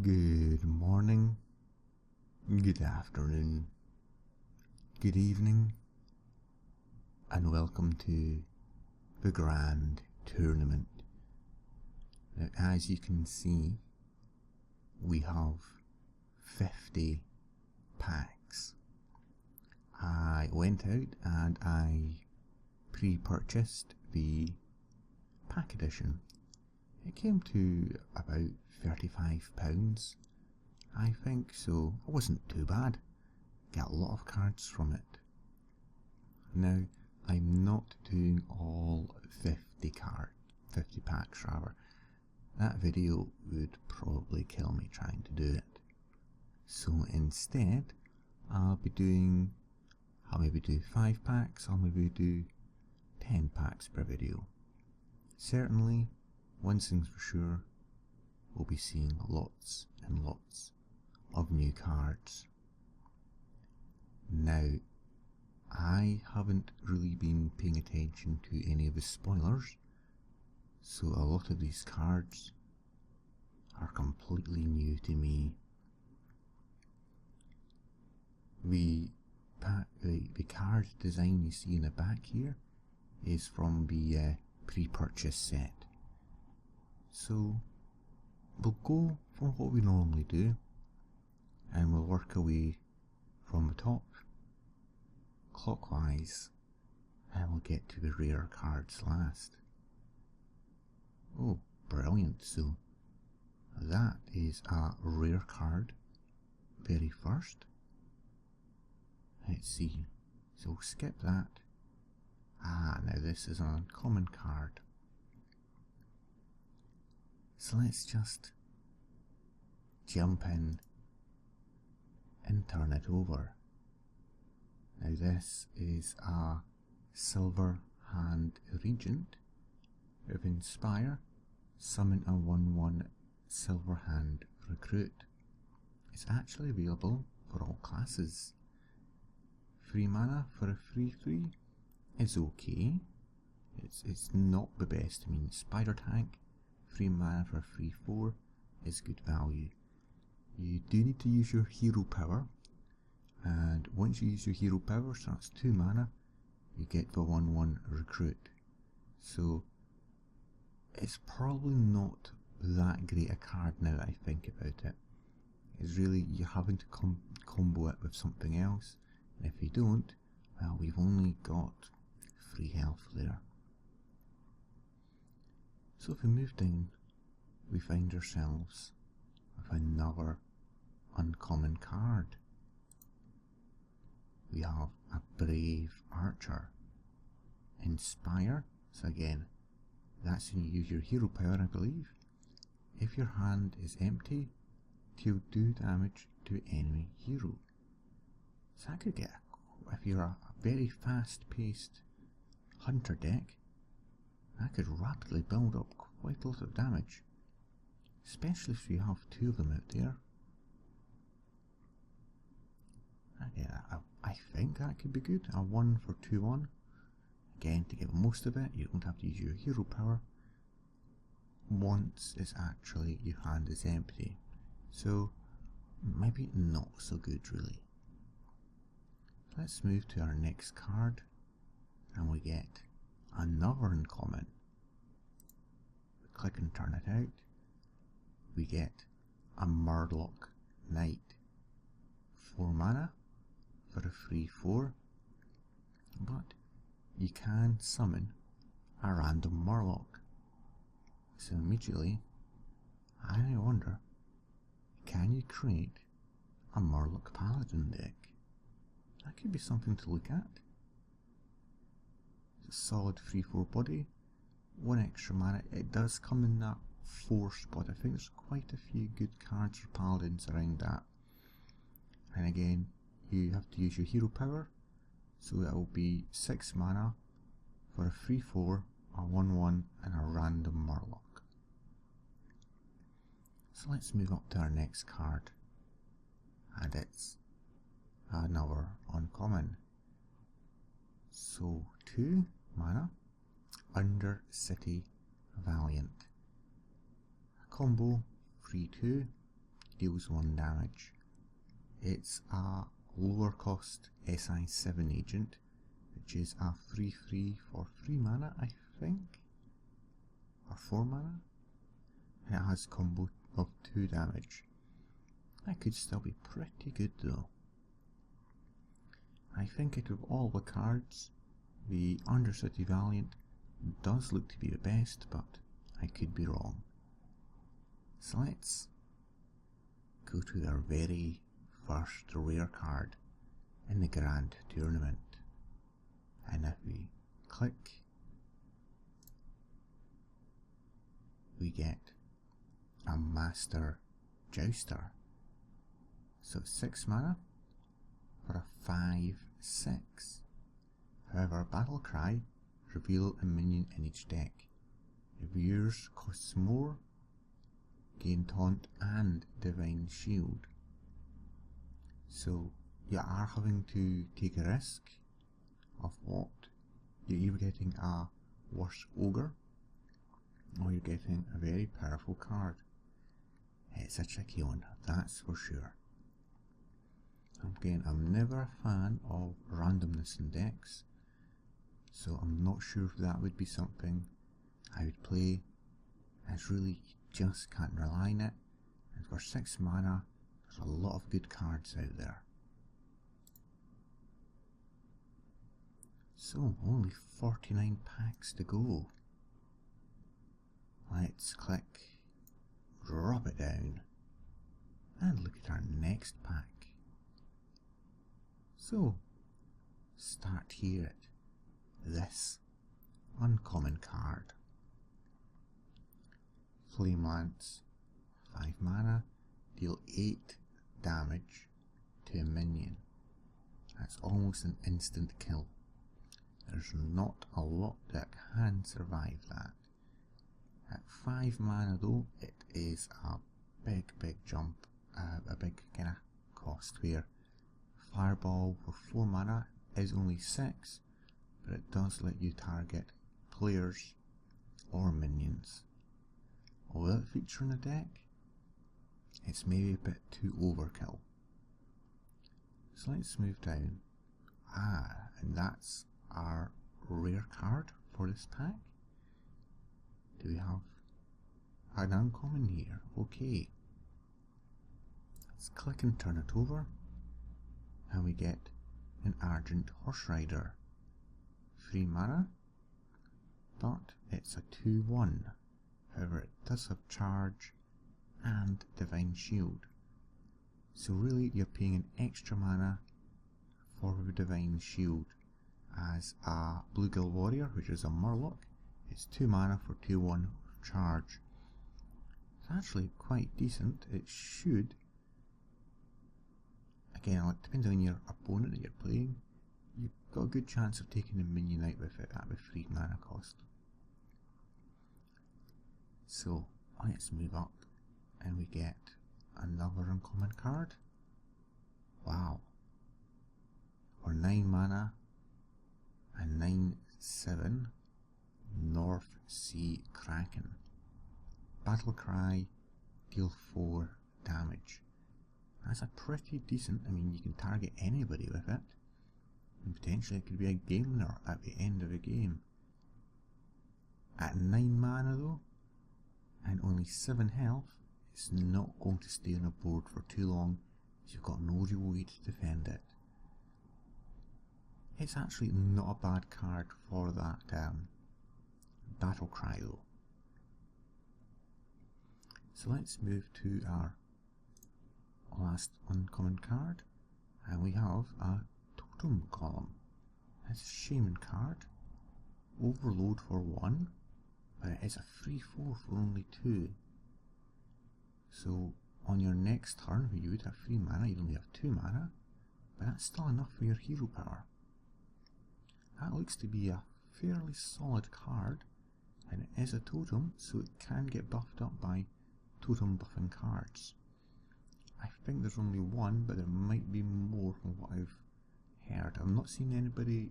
Good morning, good afternoon, good evening, and welcome to the Grand Tournament. Now, as you can see, we have 50 packs. I went out and I pre-purchased the pack edition. It came to about £35, I think, so it wasn't too bad. Get a lot of cards from it. Now, I'm not doing all 50 packs rather. That video would probably kill me trying to do it. So instead, I'll maybe do 5 packs, I'll maybe do 10 packs per video. Certainly, one thing's for sure, we'll be seeing lots and lots of new cards. Now, I haven't really been paying attention to any of the spoilers, so a lot of these cards are completely new to me. The card design you see in the back here is from the pre-purchase set. So we'll go for what we normally do, and we'll work away from the top, clockwise, and we'll get to the rare cards last. Oh, brilliant. So that is a rare card, very first. Let's see, so we'll skip that. Now this is an uncommon card. So let's just jump in and turn it over. Now this is a Silver Hand Regent with Inspire, summon a 1/1 Silver Hand Recruit. It's actually available for all classes. 3 mana for a 3/3 is okay. It's not the best. I mean, Spider Tank, 3 mana for a 3/4 is good value. You do need to use your hero power, and once you use your hero power, so that's 2 mana, you get the 1/1 recruit. So it's probably not that great a card now that I think about it. It's really, you're having to combo it with something else, and if you don't, well, we've only got 3 health there. So if we move down, we find ourselves with another uncommon card. We have a Brave Archer. Inspire, so again, that's when you use your hero power, I believe. If your hand is empty, deal 2 damage to enemy hero. So that could get, if you're a very fast-paced hunter deck, that could rapidly build up quite a lot of damage, especially if you have 2 of them out there. I think that could be good. A 1 for 2/1. Again, to get most of it, you don't have to use your hero power once it's actually your hand is empty. So maybe not so good really. Let's move to our next card, and we get another uncommon. We click and turn it out. We get a Murloc Knight. 4 mana for a 3/4, but you can summon a random Murloc. So immediately, I wonder, can you create a Murloc Paladin deck? That could be something to look at. It's a solid 3/4 body, 1 extra mana. It does come in that 4 spot. I think there's quite a few good cards for Paladins around that. And again, you have to use your hero power, so it will be 6 mana for a 3/4, a 1/1 and a random Murloc. So let's move up to our next card, and it's another uncommon. So 2 mana, Undercity Valiant. A combo 3/2, deals 1 damage. It's a lower cost SI7 agent, which is a 3/3 for 3 mana, I think, or 4 mana, and it has combo of 2 damage. That could still be pretty good though. I think out of all the cards, the Undercity Valiant does look to be the best, but I could be wrong. So let's go to our very first rare card in the Grand Tournament. And if we click, we get a Master Jouster. So 6 mana for a 5/6. However, Battle Cry, reveal a minion in each deck. If yours costs more, gain Taunt and Divine Shield. So you are having to take a risk of what? You're either getting a worse Ogre, or you're getting a very powerful card. It's a tricky one, that's for sure. Again, I'm never a fan of randomness in decks, so I'm not sure if that would be something I would play. It's really, you just can't rely on it, and for 6 mana, there's a lot of good cards out there. So, only 49 packs to go. Let's click, drop it down, and look at our next pack. So, start here at this uncommon card. Flame Lance, 5 mana, deal 8 damage to a minion. That's almost an instant kill. There's not a lot that can survive that. At 5 mana though, it is a big jump, a big kind of cost where Fireball for 4 mana is only 6, but it does let you target players or minions. Will it feature in a deck? It's maybe a bit too overkill. So let's move down. And that's our rare card for this pack. Do we have an uncommon here? Okay. Let's click and turn it over, and we get an Argent Horse Rider. 3 mana, but it's a 2/1. However, it does have charge and Divine Shield. So really, you're paying an extra mana for the Divine Shield. As a Bluegill Warrior, which is a Murloc, it's 2 mana for 2/1 with charge. It's actually quite decent. It should, again, it depends on your opponent that you're playing, you've got a good chance of taking a minion out with it at the 3 mana cost. So let's move up and we get another uncommon card. Wow. For 9 mana, a 9/7 North Sea Kraken. Battle Cry, deal 4 damage. That's a pretty decent, I mean, you can target anybody with it, and potentially it could be a game winner at the end of the game. At 9 mana though, and only 7 health, it's not going to stay on a board for too long, so you've got no real way to defend it. It's actually not a bad card for that Battle Cry though. So let's move to our last uncommon card, and we have a Totem Column. It's a Shaman card. Overload for 1, but it is a 3/4 for only 2. So on your next turn, where you would have 3 mana, you'd only have 2 mana, but that's still enough for your hero power. That looks to be a fairly solid card, and it is a totem, so it can get buffed up by totem buffing cards. I think there's only one, but there might be more from what I've heard. I've not seen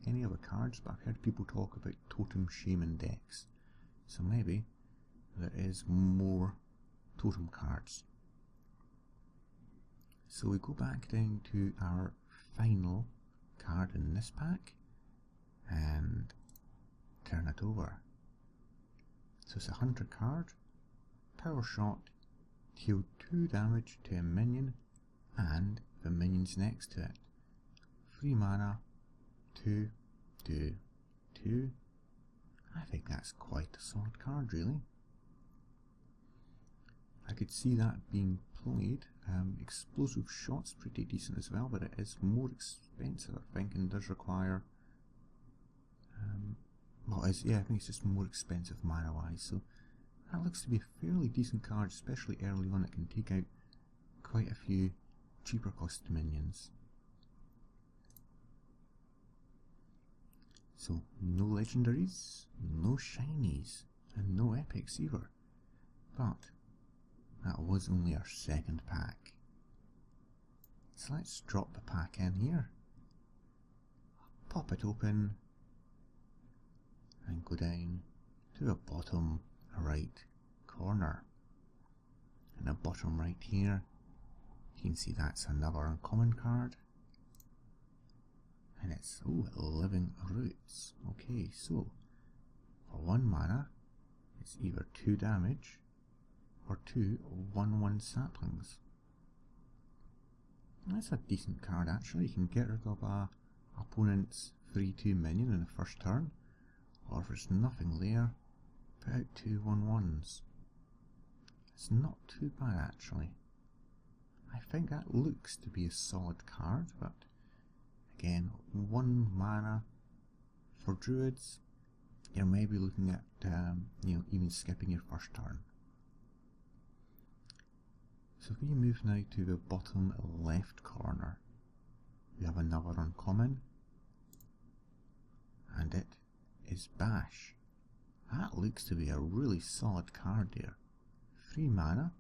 any other cards, but I've heard people talk about totem shaman decks, so maybe there is more totem cards. So we go back down to our final card in this pack and turn it over. So it's a hunter card, power shot, deal 2 damage to a minion and the minions next to it. 3 mana, 2, 2, 2. I think that's quite a solid card, really. I could see that being played. Explosive shot's pretty decent as well, but it is more expensive, I think, and does require. I think it's just more expensive mana wise. So that looks to be a fairly decent card, especially early on. It can take out quite a few cheaper cost minions. So no legendaries, no shinies, and no epics either. But that was only our second pack. So let's drop the pack in here, pop it open, and go down to the bottom right corner. In the bottom right here, you can see that's another uncommon card. And it's, Living Roots. Okay, so for 1 mana, it's either 2 damage or 2 1/1 saplings. That's a decent card actually. You can get rid of a opponent's 3/2 minion in the first turn, or if there's nothing there, put out 2 1/1s. It's not too bad actually. I think that looks to be a solid card, but again, 1 mana for druids, you're maybe looking at even skipping your first turn. So if we move now to the bottom left corner, we have another uncommon, and it is Bash. That looks to be a really solid card there. 3 mana,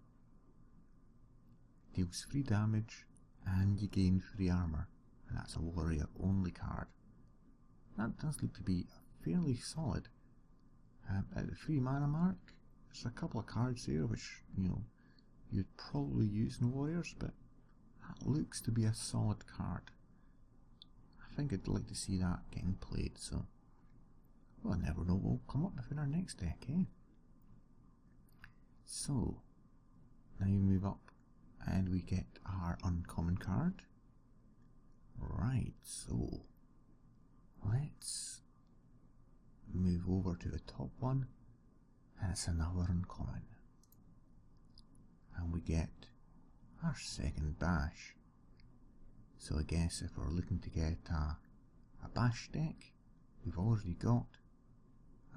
deals 3 damage, and you gain 3 armor, and that's a warrior only card. That does look to be fairly solid. At the 3 mana mark, there's a couple of cards there which, you'd probably use in warriors, but that looks to be a solid card. I think I'd like to see that getting played, so I never know what will come up within our next deck, eh? So, now we move up and we get our uncommon card. Right, so let's move over to the top one, and it's another uncommon. And we get our second Bash. So I guess if we're looking to get a Bash deck, we've already got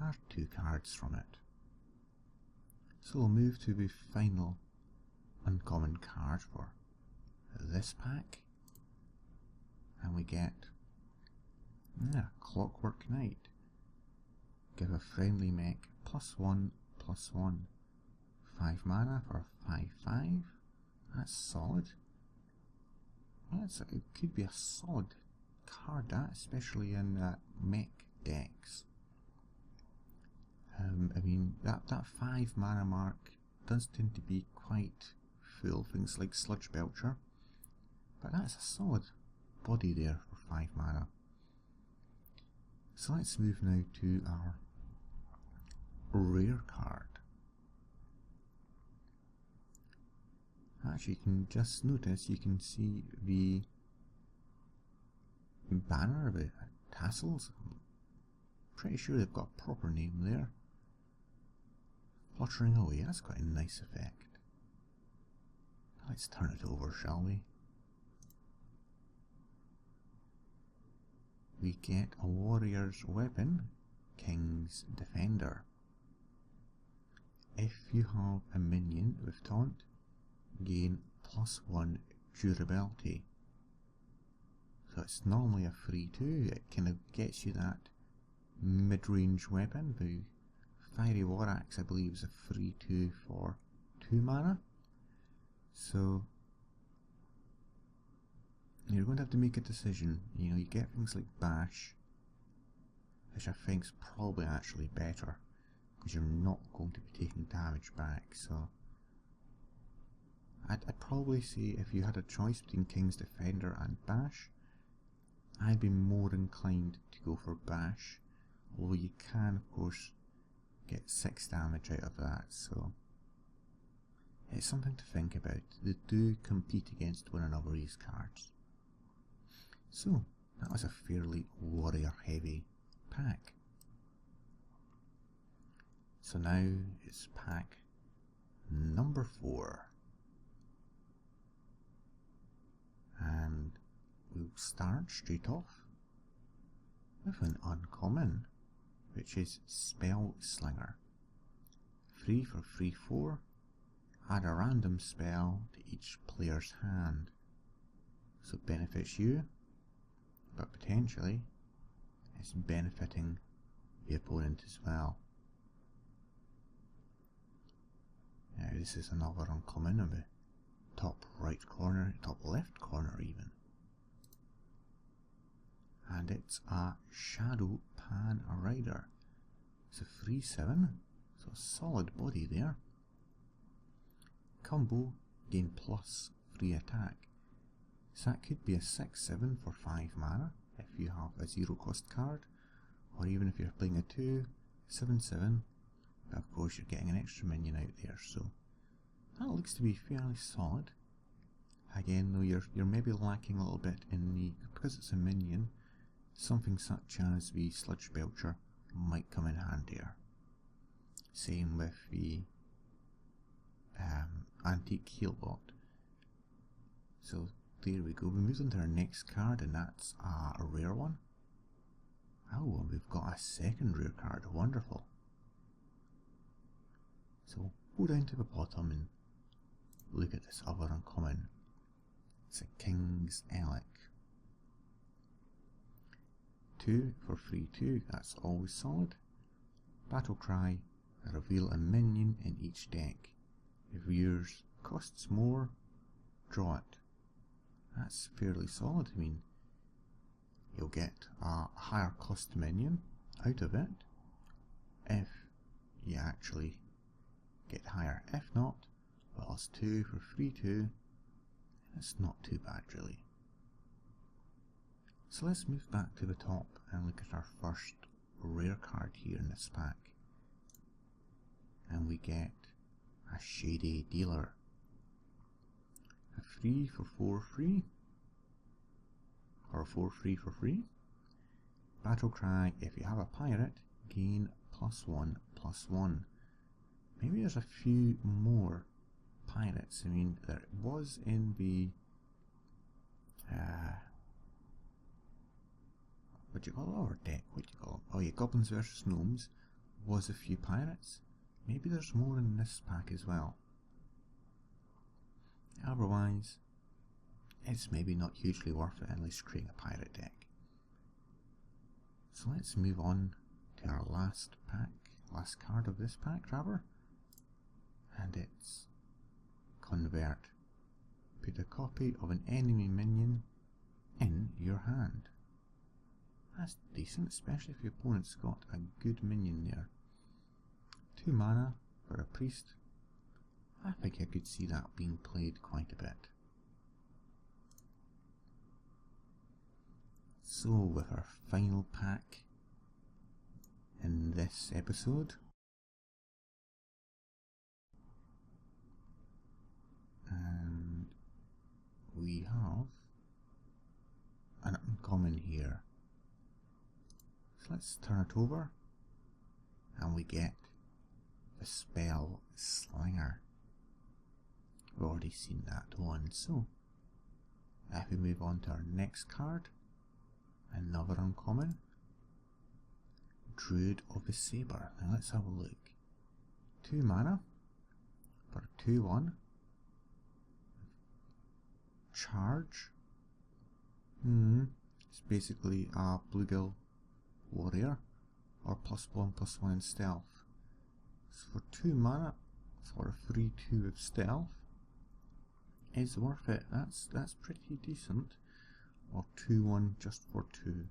our 2 cards from it. So we'll move to the final uncommon card for this pack, and we get Clockwork Knight. Give a friendly mech +1/+1. 5 mana for 5/5. That's solid. It could be a solid card, that, especially in mech decks. I mean, that 5 mana mark does tend to be quite full, things like Sludge Belcher, but that's a solid body there for 5 mana. So let's move now to our rare card. Actually, you can just notice, you can see the banner, the tassels. I'm pretty sure they've got a proper name there. Fluttering away, that's quite a nice effect. Let's turn it over, shall we? We get a warrior's weapon, King's Defender. If you have a minion with taunt, gain +1 durability. So it's normally a 3/2, it kind of gets you that mid-range weapon. The Fiery War Axe, I believe, is a 3/2 for 2 mana. So you're going to have to make a decision. You get things like Bash, which I think is probably actually better, because you're not going to be taking damage back. So I'd probably say if you had a choice between King's Defender and Bash, I'd be more inclined to go for Bash, although you can of course get 6 damage out of that, so it's something to think about. They do compete against one another, these cards. So that was a fairly warrior heavy pack. So now it's pack number 4. And we'll start straight off with an uncommon, which is Spell Slinger. 3 for 3/4. Add a random spell to each player's hand. So it benefits you, but potentially it's benefiting the opponent as well. Now this is another uncommon on the top right corner, top left corner even. And it's a Shadow Pan Rider. It's a 3/7, so a solid body there. Combo, gain plus 3 attack. So that could be a 6/7 for 5 mana if you have a 0 cost card, or even if you're playing a 2, 7/7, but of course you're getting an extra minion out there, so that looks to be fairly solid. Again though, you're maybe lacking a little bit in the, because it's a minion, something such as the Sludge Belcher might come in handier. Same with the Antique Healbot. So there we go. We move on to our next card, and that's a rare one. Oh, and we've got a second rare card. Wonderful. So go down to the bottom and look at this other uncommon. It's a King's Elec. 2 for 3/2. That's always solid. Battle Cry. Reveal a minion in each deck. If yours costs more, draw it. That's fairly solid. I mean, you'll get a higher cost minion out of it if you actually get higher. If not, well, it's 2 for 3/2. It's not too bad really. So let's move back to the top and look at our first rare card here in this pack. And we get a Shady Dealer. A 3 for 4 free, or 4 free for free. Battle Cry, if you have a pirate, gain +1/+1. Maybe there's a few more pirates. I mean, there was in the what do you call it, our deck, what do you call it? Oh yeah, Goblins vs Gnomes was a few pirates. Maybe there's more in this pack as well. Otherwise, it's maybe not hugely worth it unless you're creating a pirate deck. So let's move on to our last card of this pack rather. And it's Convert. Put a copy of an enemy minion in your hand. That's decent, especially if your opponent's got a good minion there. 2 mana for a priest. I think I could see that being played quite a bit. So with our final pack in this episode, and we have an uncommon here. So let's turn it over and we get the Spell Slinger. We've already seen that one, so if we move on to our next card, another uncommon, Druid of the Sabre. Now let's have a look. 2 mana for 2/1. Charge. It's basically a bluegill warrior, or +1/+1 in stealth. So for 2 mana for a 3/2 of stealth is worth it. That's pretty decent. Or 2/1 just for 2.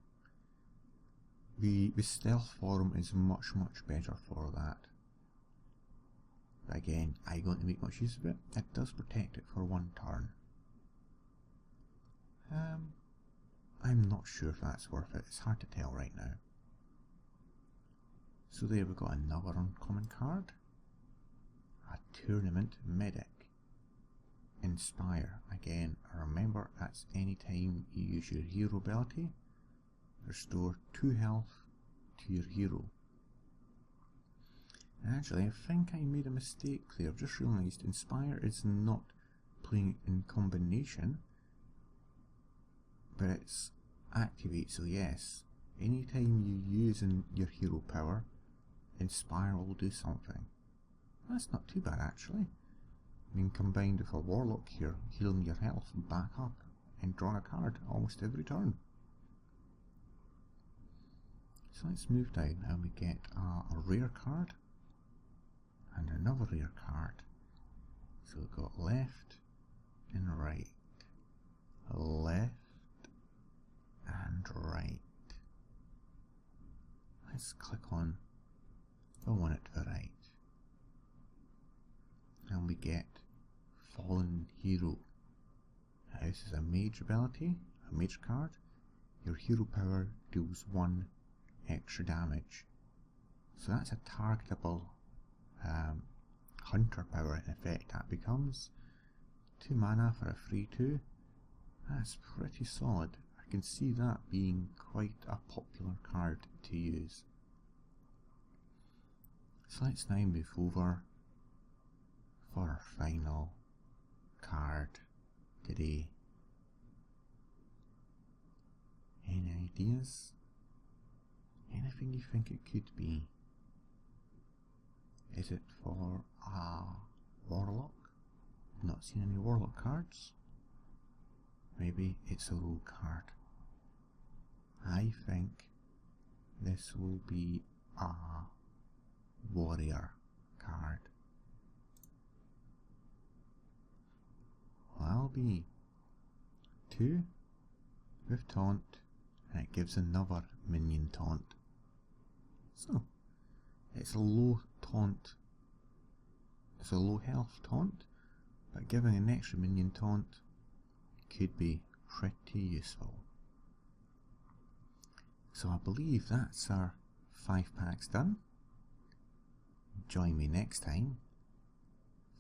The stealth form is much better for that. But again, I'm going to make much use of it. It does protect it for 1 turn. I'm not sure if that's worth it. It's hard to tell right now. So there we've got another uncommon card. A Tournament Medic. Inspire. Again, remember that's any time you use your hero ability. Restore 2 health to your hero. Actually, I think I made a mistake there. I've just realised Inspire is not playing in combination, but it's activate, so yes, anytime you use your hero power, Inspire will do something. That's not too bad actually. I mean, combined with a Warlock here, healing your health back up and drawing a card almost every turn. So let's move down and we get a rare card and another rare card. So we've got left and right, left and right. Let's click on the one at the right and we get Fallen Hero. Now this is a mage ability, a mage card. Your hero power deals 1 extra damage. So that's a targetable hunter power in effect. That becomes 2 mana for a 3/2. That's pretty solid. I can see that being quite a popular card to use. So let's now move over for our final card today. Any ideas? Anything you think it could be? Is it for a Warlock? I've not seen any Warlock cards. Maybe it's a rogue card. I think this will be a warrior card. Well, that'll be 2 with taunt, and it gives another minion taunt. So it's a low taunt, it's a low health taunt, but giving an extra minion taunt could be pretty useful. So I believe that's our 5 packs done. Join me next time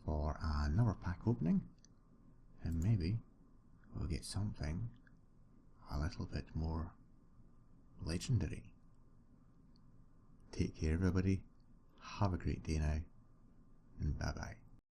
for another pack opening, and maybe we'll get something a little bit more legendary. Take care everybody, have a great day now, and bye bye.